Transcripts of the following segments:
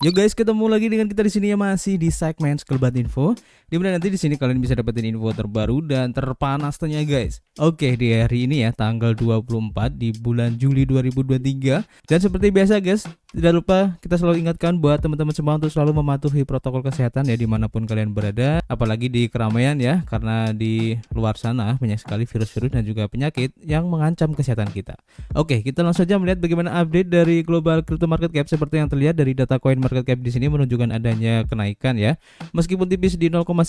Yo guys, ketemu lagi dengan kita di sini ya, masih di segmen Sekelebat Info. Di mana nanti di sini kalian bisa dapetin info terbaru dan terpanas tentunya guys. Oke, di hari ini ya tanggal 24 di bulan Juli 2023. Dan seperti biasa guys, tidak lupa kita selalu ingatkan buat teman-teman semua untuk selalu mematuhi protokol kesehatan ya dimanapun kalian berada. Apalagi di keramaian ya, karena di luar sana banyak sekali virus-virus dan juga penyakit yang mengancam kesehatan kita. Oke, kita langsung saja melihat bagaimana update dari global crypto market cap. Seperti yang terlihat dari data coin market cap di sini menunjukkan adanya kenaikan ya, meskipun tipis di 0,9%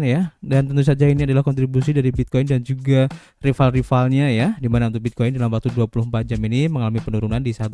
ya. Dan tentu saja ini adalah kontribusi dari Bitcoin dan juga rival-rivalnya ya, dimana untuk Bitcoin dalam waktu 24 jam ini mengalami penurunan di 1,3%,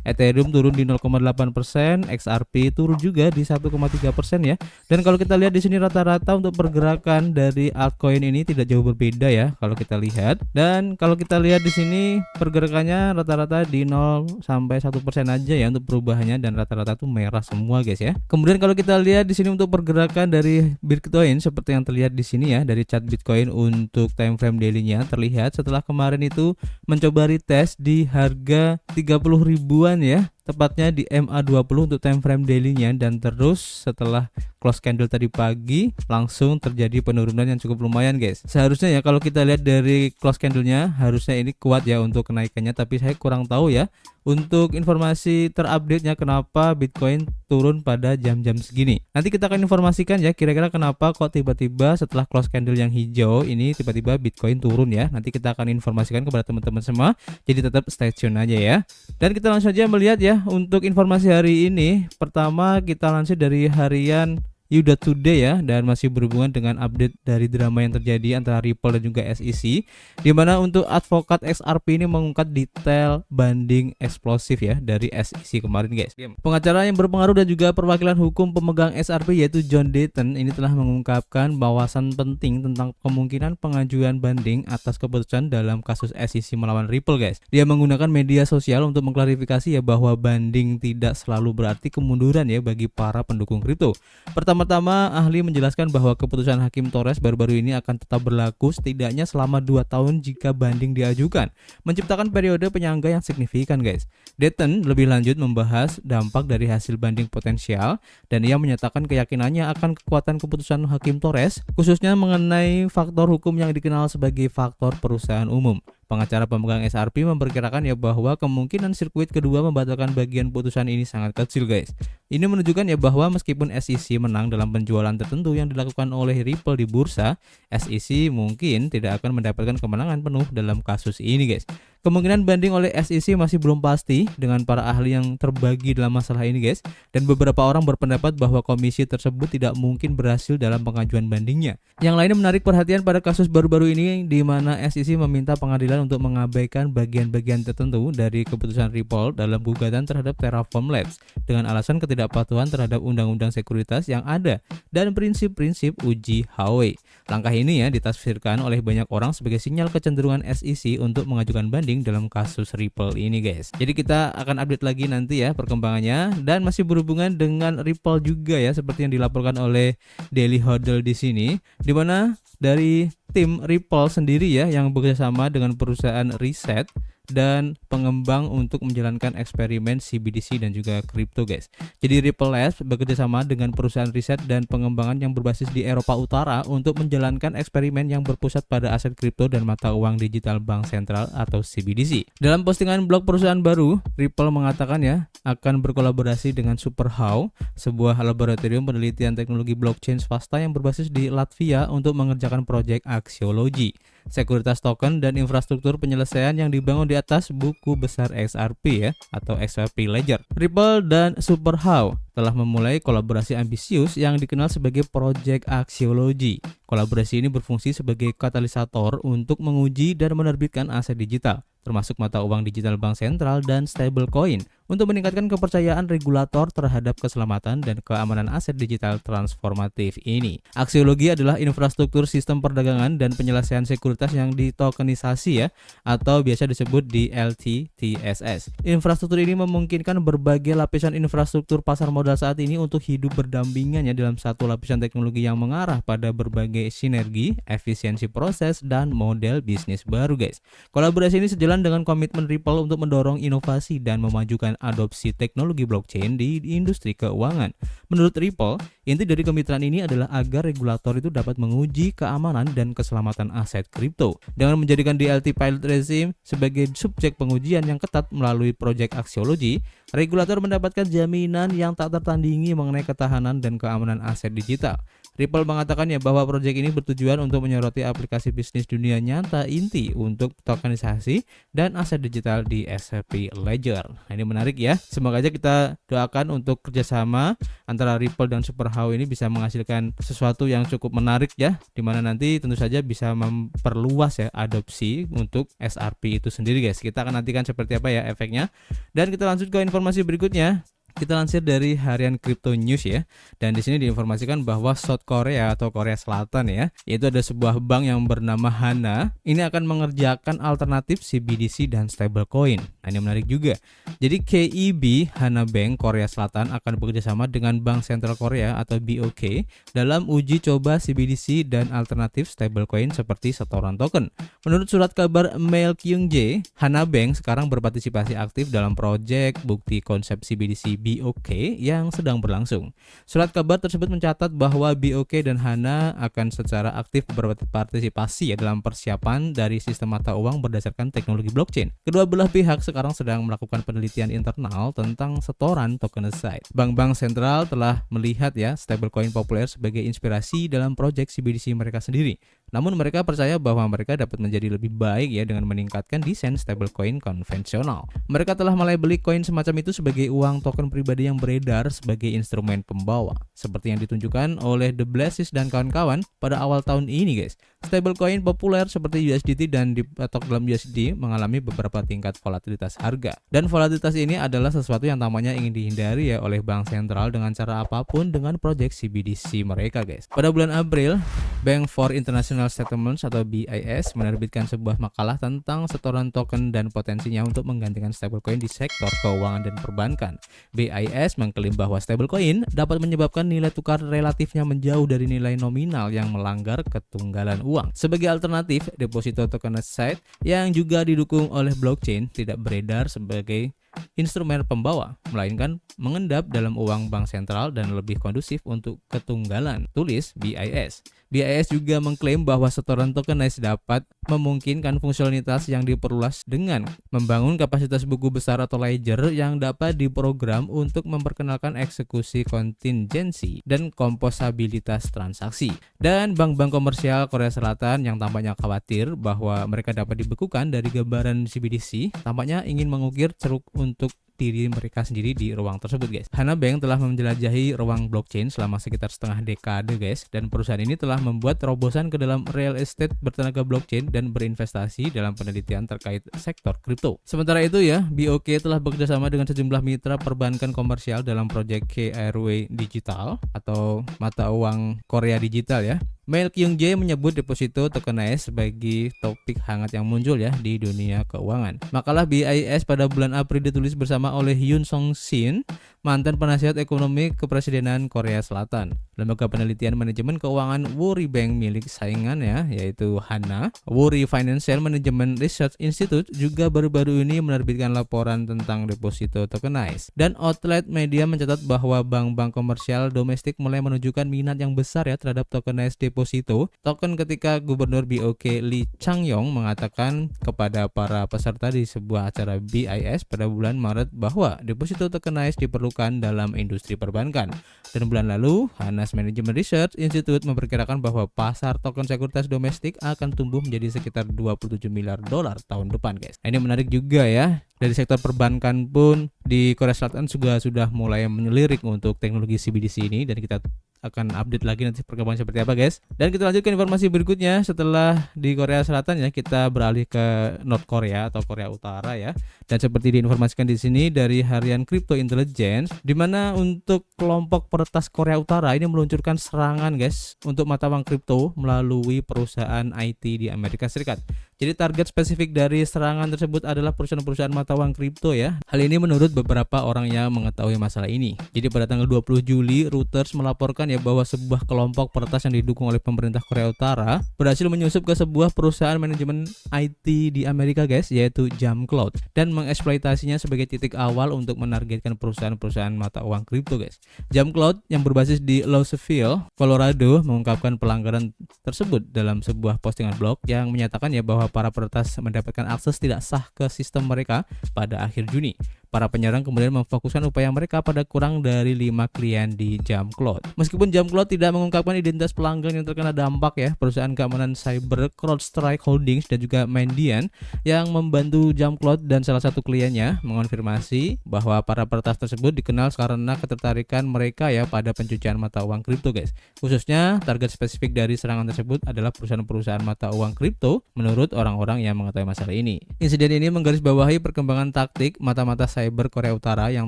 Ethereum turun di 0,8%, XRP turun juga di 1,3% ya. Dan kalau kita lihat di sini rata-rata untuk pergerakan dari altcoin ini tidak jauh berbeda ya kalau kita lihat. Dan kalau kita lihat di sini pergerakannya rata-rata di 0 sampai 1% aja ya untuk perubahannya, dan rata-rata tuh merah semua guys ya. Kemudian kalau kita lihat di sini untuk pergerakan dari Bitcoin seperti yang terlihat di sini ya, dari chart Bitcoin untuk time frame daily-nya terlihat setelah kemarin itu mencoba retest di harga 30 ribuan ya, tepatnya di MA20 untuk time frame daily-nya, dan terus setelah close candle tadi pagi langsung terjadi penurunan yang cukup lumayan guys. Seharusnya ya kalau kita lihat dari close candle-nya harusnya ini kuat ya untuk kenaikannya, tapi saya kurang tahu ya untuk informasi terupdate-nya kenapa Bitcoin turun pada jam-jam segini. Nanti kita akan informasikan ya kira-kira kenapa kok tiba-tiba setelah close candle yang hijau ini tiba-tiba Bitcoin turun ya. Nanti kita akan informasikan kepada teman-teman semua. Jadi tetap stay tune aja ya. Dan kita langsung saja melihat ya untuk informasi hari ini. Pertama kita lansir dari harian Yuda Today ya, dan masih berhubungan dengan update dari drama yang terjadi antara Ripple dan juga SEC, dimana untuk advokat XRP ini mengungkap detail banding eksplosif ya dari SEC kemarin guys. Pengacara yang berpengaruh dan juga perwakilan hukum pemegang XRP yaitu John Dayton ini telah mengungkapkan bahasan penting tentang kemungkinan pengajuan banding atas keputusan dalam kasus SEC melawan Ripple guys. Dia menggunakan media sosial untuk mengklarifikasi ya bahwa banding tidak selalu berarti kemunduran ya bagi para pendukung kripto. Pertama-tama, ahli menjelaskan bahwa keputusan Hakim Torres baru-baru ini akan tetap berlaku setidaknya selama 2 tahun jika banding diajukan, menciptakan periode penyangga yang signifikan guys. Dayton lebih lanjut membahas dampak dari hasil banding potensial, dan ia menyatakan keyakinannya akan kekuatan keputusan Hakim Torres, khususnya mengenai faktor hukum yang dikenal sebagai faktor perusahaan umum. Pengacara pemegang XRP memperkirakan ya bahwa kemungkinan sirkuit kedua membatalkan bagian putusan ini sangat kecil guys. Ini menunjukkan ya bahwa meskipun SEC menang dalam penjualan tertentu yang dilakukan oleh Ripple di bursa, SEC mungkin tidak akan mendapatkan kemenangan penuh dalam kasus ini guys. Kemungkinan banding oleh SEC masih belum pasti dengan para ahli yang terbagi dalam masalah ini guys, dan beberapa orang berpendapat bahwa komisi tersebut tidak mungkin berhasil dalam pengajuan bandingnya. Yang lainnya menarik perhatian pada kasus baru-baru ini di mana SEC meminta pengadilan untuk mengabaikan bagian-bagian tertentu dari keputusan Ripple dalam gugatan terhadap Terraform Labs dengan alasan ketidakpatuhan terhadap undang-undang sekuritas yang ada dan prinsip-prinsip uji Howey. Langkah ini ya ditafsirkan oleh banyak orang sebagai sinyal kecenderungan SEC untuk mengajukan banding dalam kasus Ripple ini guys. Jadi kita akan update lagi nanti ya perkembangannya, dan masih berhubungan dengan Ripple juga ya seperti yang dilaporkan oleh Daily Hodl di sini, di mana dari tim Ripple sendiri ya yang bekerjasama dengan perusahaan riset dan pengembang untuk menjalankan eksperimen CBDC dan juga kripto guys. Jadi Ripple Labs bekerjasama dengan perusahaan riset dan pengembangan yang berbasis di Eropa Utara untuk menjalankan eksperimen yang berpusat pada aset kripto dan mata uang digital bank sentral atau CBDC. Dalam postingan blog perusahaan baru, Ripple mengatakan ya akan berkolaborasi dengan SuperHow, sebuah laboratorium penelitian teknologi blockchain swasta yang berbasis di Latvia untuk mengerjakan proyek aksiologi, sekuritas token dan infrastruktur penyelesaian yang dibangun di atas buku besar XRP ya atau XRP Ledger. Ripple dan SuperHow telah memulai kolaborasi ambisius yang dikenal sebagai Project Axiology. Kolaborasi ini berfungsi sebagai katalisator untuk menguji dan menerbitkan aset digital, termasuk mata uang digital bank sentral dan stablecoin, untuk meningkatkan kepercayaan regulator terhadap keselamatan dan keamanan aset digital transformatif ini. Aksiologi adalah infrastruktur sistem perdagangan dan penyelesaian sekuritas yang ditokenisasi ya, atau biasa disebut DLT-TSS. Infrastruktur ini memungkinkan berbagai lapisan infrastruktur pasar modal saat ini untuk hidup berdampingan ya dalam satu lapisan teknologi yang mengarah pada berbagai sinergi, efisiensi proses, dan model bisnis baru guys. Kolaborasi ini sejalan dengan komitmen Ripple untuk mendorong inovasi dan memajukan adopsi teknologi blockchain di industri keuangan. Menurut Ripple, inti dari kemitraan ini adalah agar regulator itu dapat menguji keamanan dan keselamatan aset kripto. Dengan menjadikan DLT Pilot Regime sebagai subjek pengujian yang ketat melalui proyek Axiology, regulator mendapatkan jaminan yang tak tertandingi mengenai ketahanan dan keamanan aset digital. Ripple mengatakannya bahwa proyek ini bertujuan untuk menyoroti aplikasi bisnis dunia nyata inti untuk tokenisasi dan aset digital di SFP Ledger. Nah, ini menarik ya. Semoga aja kita doakan untuk kerjasama antara Ripple dan Superhow ini bisa menghasilkan sesuatu yang cukup menarik ya, dimana nanti tentu saja bisa memperluas ya adopsi untuk SRP itu sendiri guys. Kita akan nantikan seperti apa ya efeknya. Dan kita lanjut ke informasi berikutnya. Kita lansir dari harian Crypto News ya. Dan di sini diinformasikan bahwa South Korea atau Korea Selatan ya, yaitu ada sebuah bank yang bernama Hana. Ini akan mengerjakan alternatif CBDC dan stablecoin. Nah, ini menarik juga. Jadi KEB Hana Bank Korea Selatan akan bekerjasama dengan Bank Sentral Korea atau BOK dalam uji coba CBDC dan alternatif stablecoin seperti setoran token. Menurut surat kabar Mail Kyungjae, Hana Bank sekarang berpartisipasi aktif dalam proyek bukti konsep CBDC BOK yang sedang berlangsung. Surat kabar tersebut mencatat bahwa BOK dan Hana akan secara aktif berpartisipasi dalam persiapan dari sistem mata uang berdasarkan teknologi blockchain. Kedua belah pihak sekarang sedang melakukan penelitian internal tentang setoran tokenized. Bank-bank sentral telah melihat ya stablecoin populer sebagai inspirasi dalam proyek CBDC mereka sendiri. Namun mereka percaya bahwa mereka dapat menjadi lebih baik ya dengan meningkatkan desain stablecoin konvensional. Mereka telah mulai beli koin semacam itu sebagai uang token pribadi yang beredar sebagai instrumen pembawa, seperti yang ditunjukkan oleh The Blazes dan kawan-kawan pada awal tahun ini guys. Stablecoin populer seperti USDT dan dipatok dalam USD mengalami beberapa tingkat volatilitas harga. Dan volatilitas ini adalah sesuatu yang tampaknya ingin dihindari ya oleh bank sentral dengan cara apapun dengan proyek CBDC mereka guys. Pada bulan April, Bank for International Settlements atau BIS menerbitkan sebuah makalah tentang setoran token dan potensinya untuk menggantikan stablecoin di sektor keuangan dan perbankan. BIS mengklaim bahwa stablecoin dapat menyebabkan nilai tukar relatifnya menjauh dari nilai nominal yang melanggar ketunggalan uang. Sebagai alternatif, deposito tokenized yang juga didukung oleh blockchain tidak beredar sebagai instrumen pembawa, melainkan mengendap dalam uang bank sentral dan lebih kondusif untuk ketunggalan, tulis BIS. BIS juga mengklaim bahwa setoran tokenized dapat memungkinkan fungsionalitas yang diperluas dengan membangun kapasitas buku besar atau ledger yang dapat diprogram untuk memperkenalkan eksekusi kontingensi dan komposabilitas transaksi. Dan bank-bank komersial Korea Selatan yang tampaknya khawatir bahwa mereka dapat dibekukan dari gambaran CBDC, tampaknya ingin mengukir ceruk untuk diri mereka sendiri di ruang tersebut guys. Hana Bank telah menjelajahi ruang blockchain selama sekitar setengah dekade guys, dan perusahaan ini telah membuat terobosan ke dalam real estate bertenaga blockchain dan berinvestasi dalam penelitian terkait sektor kripto. Sementara itu ya, BOK telah bekerjasama dengan sejumlah mitra perbankan komersial dalam proyek KRW Digital atau mata uang Korea digital ya. Mail Kyungjae menyebut deposito tokenized sebagai topik hangat yang muncul ya di dunia keuangan. Makalah BIS pada bulan April ditulis bersama oleh Yoon Song Shin, mantan penasihat ekonomi kepresidenan Korea Selatan. Lembaga penelitian manajemen keuangan Woori Bank milik saingannya yaitu Hana, Woori Financial Management Research Institute juga baru-baru ini menerbitkan laporan tentang deposito tokenized. Dan outlet media mencatat bahwa bank-bank komersial domestik mulai menunjukkan minat yang besar ya terhadap tokenized deposito token ketika Gubernur BOK Lee Chang-yong mengatakan kepada para peserta di sebuah acara BIS pada bulan Maret bahwa deposito tokenized diperlukan dalam industri perbankan. Dan bulan lalu, Hana's Management Research Institute memperkirakan bahwa pasar token sekuritas domestik akan tumbuh menjadi sekitar 27 miliar dolar tahun depan guys. Nah, ini menarik juga ya. Dari sektor perbankan pun di Korea Selatan juga sudah mulai melirik untuk teknologi CBDC ini, dan kita akan update lagi nanti perkembangan seperti apa guys. Dan kita lanjutkan informasi berikutnya. Setelah di Korea Selatan ya, kita beralih ke North Korea atau Korea Utara ya. Dan seperti diinformasikan di sini dari harian Crypto Intelligence, di mana untuk kelompok peretas Korea Utara ini meluncurkan serangan guys untuk mata uang kripto melalui perusahaan IT di Amerika Serikat. Jadi target spesifik dari serangan tersebut adalah perusahaan-perusahaan mata uang kripto ya. Hal ini menurut beberapa orang yang mengetahui masalah ini. Jadi pada tanggal 20 Juli, Reuters melaporkan ya bahwa sebuah kelompok peretas yang didukung oleh pemerintah Korea Utara berhasil menyusup ke sebuah perusahaan manajemen IT di Amerika guys, yaitu Jamcloud, dan mengeksploitasinya sebagai titik awal untuk menargetkan perusahaan-perusahaan mata uang kripto guys. Jamcloud yang berbasis di Louisville, Colorado mengungkapkan pelanggaran tersebut dalam sebuah postingan blog yang menyatakan ya bahwa para peretas mendapatkan akses tidak sah ke sistem mereka pada akhir Juni. Para penyerang kemudian memfokuskan upaya mereka pada kurang dari 5 klien di Jamcloud. Meskipun Jamcloud tidak mengungkapkan identitas pelanggan yang terkena dampak ya, perusahaan keamanan cyber CrowdStrike Holdings dan juga Mandiant yang membantu Jamcloud dan salah satu kliennya mengonfirmasi bahwa para peretas tersebut dikenal karena ketertarikan mereka ya pada pencucian mata uang kripto guys. Khususnya target spesifik dari serangan tersebut adalah perusahaan-perusahaan mata uang kripto menurut orang-orang yang mengetahui masalah ini. Insiden ini menggarisbawahi perkembangan taktik mata-mata cyber Korea Utara yang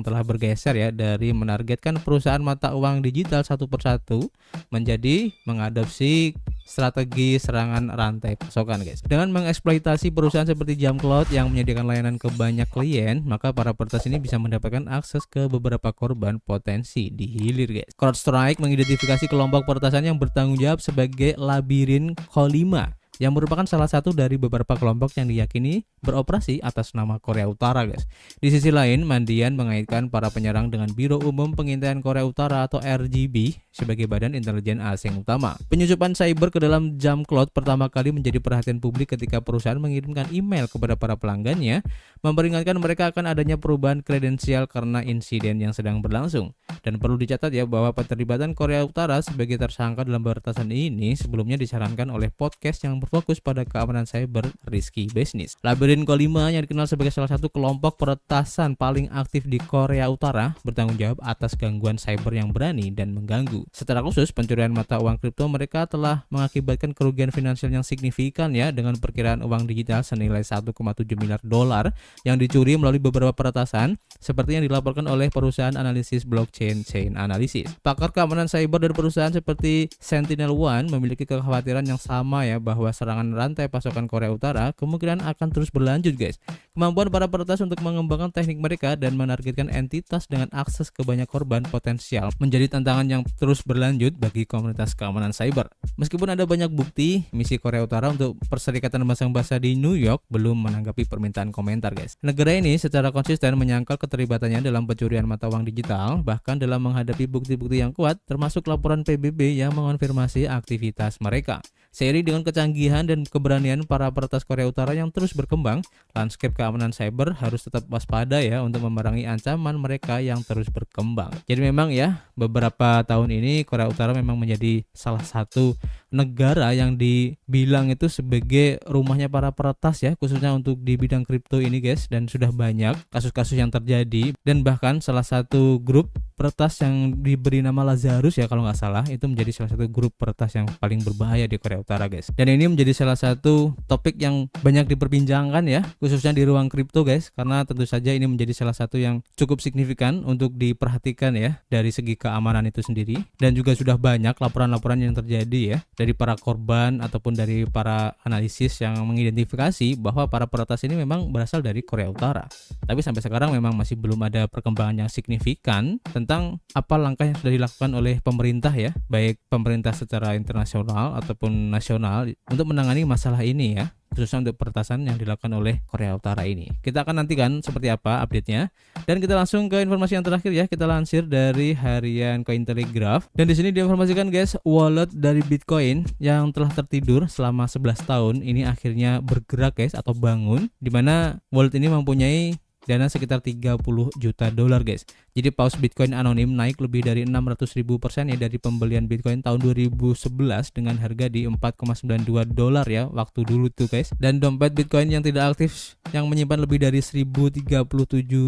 telah bergeser ya dari menargetkan perusahaan mata uang digital satu persatu menjadi mengadopsi strategi serangan rantai pasokan guys. Dengan mengeksploitasi perusahaan seperti Jamcloud yang menyediakan layanan ke banyak klien, maka para peretas ini bisa mendapatkan akses ke beberapa korban potensi di hilir guys. CrowdStrike mengidentifikasi kelompok peretasan yang bertanggung jawab sebagai Labirin K5 yang merupakan salah satu dari beberapa kelompok yang diyakini beroperasi atas nama Korea Utara guys. Di sisi lain, Mandiant mengaitkan para penyerang dengan Biro Umum Pengintaian Korea Utara atau RGB sebagai badan intelijen asing utama. Penyusupan cyber ke dalam Jamcloud pertama kali menjadi perhatian publik ketika perusahaan mengirimkan email kepada para pelanggannya memperingatkan mereka akan adanya perubahan kredensial karena insiden yang sedang berlangsung. Dan perlu dicatat ya bahwa keterlibatan Korea Utara sebagai tersangka dalam peretasan ini sebelumnya disarankan oleh podcast yang berfokus pada keamanan cyber Risky Business. Labirin K5 yang dikenal sebagai salah satu kelompok peretasan paling aktif di Korea Utara bertanggung jawab atas gangguan cyber yang berani dan mengganggu. Secara khusus, pencurian mata uang kripto mereka telah mengakibatkan kerugian finansial yang signifikan ya, dengan perkiraan uang digital senilai 1,7 miliar dolar yang dicuri melalui beberapa peretasan seperti yang dilaporkan oleh perusahaan analisis blockchain Chain Analysis. Pakar keamanan cyber dari perusahaan seperti SentinelOne memiliki kekhawatiran yang sama ya bahwa serangan rantai pasokan Korea Utara kemungkinan akan terus berlanjut guys. Kemampuan para peretas untuk mengembangkan teknik mereka dan menargetkan entitas dengan akses ke banyak korban potensial menjadi tantangan yang terus berlanjut bagi komunitas keamanan cyber. Meskipun ada banyak bukti, misi Korea Utara untuk Perserikatan Bangsa-Bangsa di New York belum menanggapi permintaan komentar guys. Negara ini secara konsisten menyangkal keterlibatannya dalam pencurian mata uang digital, bahkan dalam menghadapi bukti-bukti yang kuat termasuk laporan PBB yang mengonfirmasi aktivitas mereka. Seiring dengan kecanggihan dan keberanian para peretas Korea Utara yang terus berkembang, landscape keamanan cyber harus tetap waspada ya untuk memerangi ancaman mereka yang terus berkembang. Jadi memang ya, beberapa tahun ini Korea Utara memang menjadi salah satu negara yang dibilang itu sebagai rumahnya para peretas ya, khususnya untuk di bidang kripto ini guys, dan sudah banyak kasus-kasus yang terjadi, dan bahkan salah satu grup peretas yang diberi nama Lazarus ya kalau nggak salah, itu menjadi salah satu grup peretas yang paling berbahaya di Korea Utara guys. Dan ini menjadi salah satu topik yang banyak diperbincangkan ya, khususnya di ruang kripto guys, karena tentu saja ini menjadi salah satu yang cukup signifikan untuk diperhatikan ya dari segi keamanan itu sendiri. Dan juga sudah banyak laporan-laporan yang terjadi ya dari para korban ataupun dari para analisis yang mengidentifikasi bahwa para peretas ini memang berasal dari Korea Utara. Tapi sampai sekarang memang masih belum ada perkembangan yang signifikan tentang apa langkah yang sudah dilakukan oleh pemerintah ya, baik pemerintah secara internasional ataupun nasional untuk menangani masalah ini ya, khususnya untuk peretasan yang dilakukan oleh Korea Utara ini. Kita akan nantikan seperti apa update-nya. Dan kita langsung ke informasi yang terakhir ya, kita lansir dari harian Cointelegraph. Dan di sini diinformasikan guys, wallet dari Bitcoin yang telah tertidur selama 11 tahun ini akhirnya bergerak guys atau bangun, di mana wallet ini mempunyai dana sekitar 30 juta dolar guys. Jadi paus Bitcoin anonim naik lebih dari 600.000% ya dari pembelian Bitcoin tahun 2011 dengan harga di 4,92 dolar ya waktu dulu tuh guys. Dan dompet Bitcoin yang tidak aktif yang menyimpan lebih dari 1037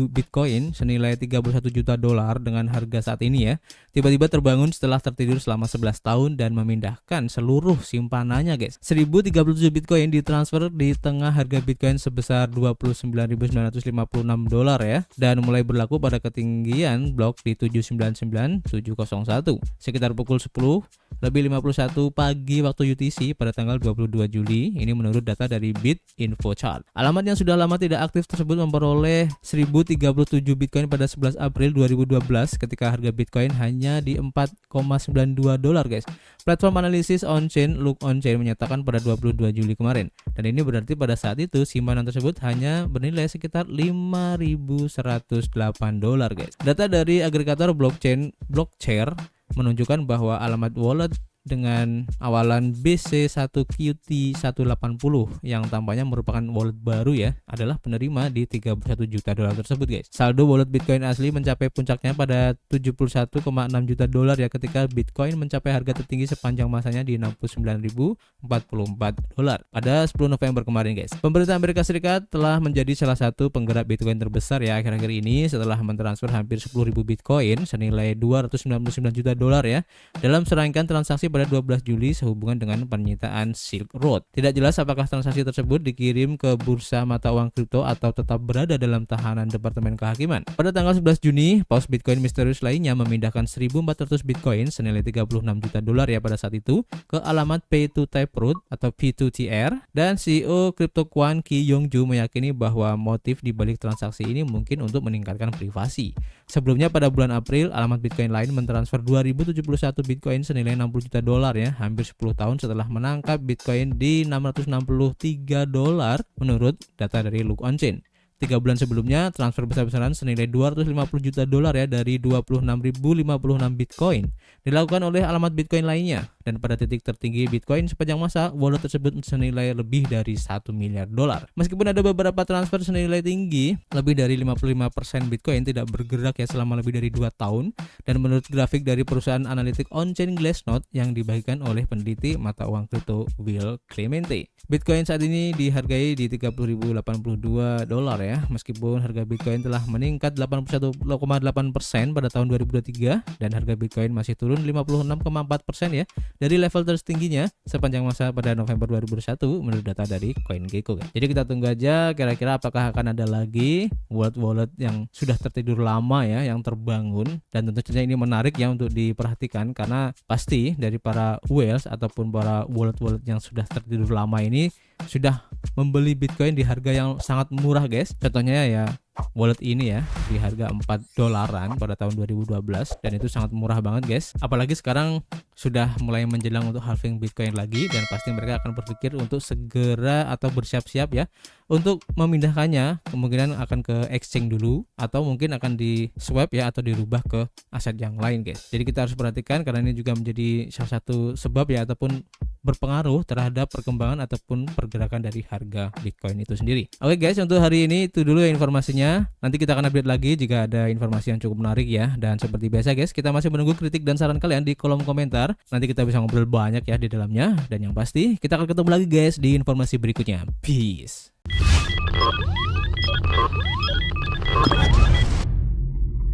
Bitcoin senilai 31 juta dolar dengan harga saat ini ya, tiba-tiba terbangun setelah tertidur selama 11 tahun dan memindahkan seluruh simpanannya guys. 1037 Bitcoin ditransfer di tengah harga Bitcoin sebesar 29.956 $7 ya, dan mulai berlaku pada ketinggian blok di 799.701 sekitar pukul 10:51 pagi waktu UTC pada tanggal 22 Juli. Ini menurut data dari BitInfoChart. Alamat yang sudah lama tidak aktif tersebut memperoleh 1037 Bitcoin pada 11 April 2012 ketika harga Bitcoin hanya di $4,92 guys. Platform analisis on-chain Look On-Chain menyatakan pada 22 Juli kemarin, dan ini berarti pada saat itu simpanan tersebut hanya bernilai sekitar $5.108 guys. Data dari agregator blockchain Blockchair menunjukkan bahwa alamat wallet dengan awalan BC1QT180 yang tampaknya merupakan wallet baru ya, adalah penerima di $31 juta tersebut guys. Saldo wallet Bitcoin asli mencapai puncaknya pada $71,6 juta ya ketika Bitcoin mencapai harga tertinggi sepanjang masanya di $69.044 pada 10 November kemarin guys. Pemerintah Amerika Serikat telah menjadi salah satu penggerak Bitcoin terbesar ya akhir-akhir ini setelah mentransfer hampir 10.000 Bitcoin senilai $299 juta ya dalam serangkaian transaksi pada 12 Juli sehubungan dengan penyitaan Silk Road. Tidak jelas apakah transaksi tersebut dikirim ke bursa mata uang kripto atau tetap berada dalam tahanan Departemen Kehakiman. Pada tanggal 11 Juni, paus Bitcoin misterius lainnya memindahkan 1.400 Bitcoin senilai $36 juta ya pada saat itu ke alamat Pay-to-Taproot atau P2TR, dan CEO CryptoQuant Ki Yongju meyakini bahwa motif dibalik transaksi ini mungkin untuk meningkatkan privasi. Sebelumnya pada bulan April, alamat Bitcoin lain mentransfer 2.071 Bitcoin senilai $60 juta ya, hampir 10 tahun setelah menangkap Bitcoin di $663 menurut data dari Look On-Chain. 3 bulan sebelumnya, transfer besar-besaran senilai $250 juta ya dari 26.056 Bitcoin dilakukan oleh alamat Bitcoin lainnya, dan pada titik tertinggi Bitcoin sepanjang masa, wallet tersebut senilai lebih dari $1 miliar. Meskipun ada beberapa transfer senilai tinggi, lebih dari 55% Bitcoin tidak bergerak ya selama lebih dari 2 tahun, dan menurut grafik dari perusahaan analitik on-chain Glassnode yang dibagikan oleh peneliti mata uang kripto Will Clemente, Bitcoin saat ini dihargai di $30.082 ya, meskipun harga Bitcoin telah meningkat 81,8% pada tahun 2023 dan harga Bitcoin masih turun 56,4% ya dari level tertingginya sepanjang masa pada November 2021 menurut data dari CoinGecko. Jadi kita tunggu aja kira-kira apakah akan ada lagi wallet-wallet yang sudah tertidur lama ya yang terbangun, dan tentu saja ini menarik ya untuk diperhatikan karena pasti dari para whales ataupun para wallet-wallet yang sudah tertidur lama ini sudah membeli Bitcoin di harga yang sangat murah guys. Contohnya ya wallet ini ya di harga $4 pada tahun 2012, dan itu sangat murah banget guys. Apalagi sekarang sudah mulai menjelang untuk halving Bitcoin lagi, dan pasti mereka akan berpikir untuk segera atau bersiap-siap ya untuk memindahkannya, kemungkinan akan ke exchange dulu atau mungkin akan di swap ya atau dirubah ke aset yang lain guys. Jadi kita harus perhatikan karena ini juga menjadi salah satu sebab ya ataupun berpengaruh terhadap perkembangan ataupun pergerakan dari harga Bitcoin itu sendiri. Oke guys, untuk hari ini itu dulu ya informasinya. Nanti kita akan update lagi jika ada informasi yang cukup menarik ya. Dan seperti biasa guys, kita masih menunggu kritik dan saran kalian di kolom komentar. Nanti kita bisa ngobrol banyak ya di dalamnya. Dan yang pasti kita akan ketemu lagi guys di informasi berikutnya. Peace.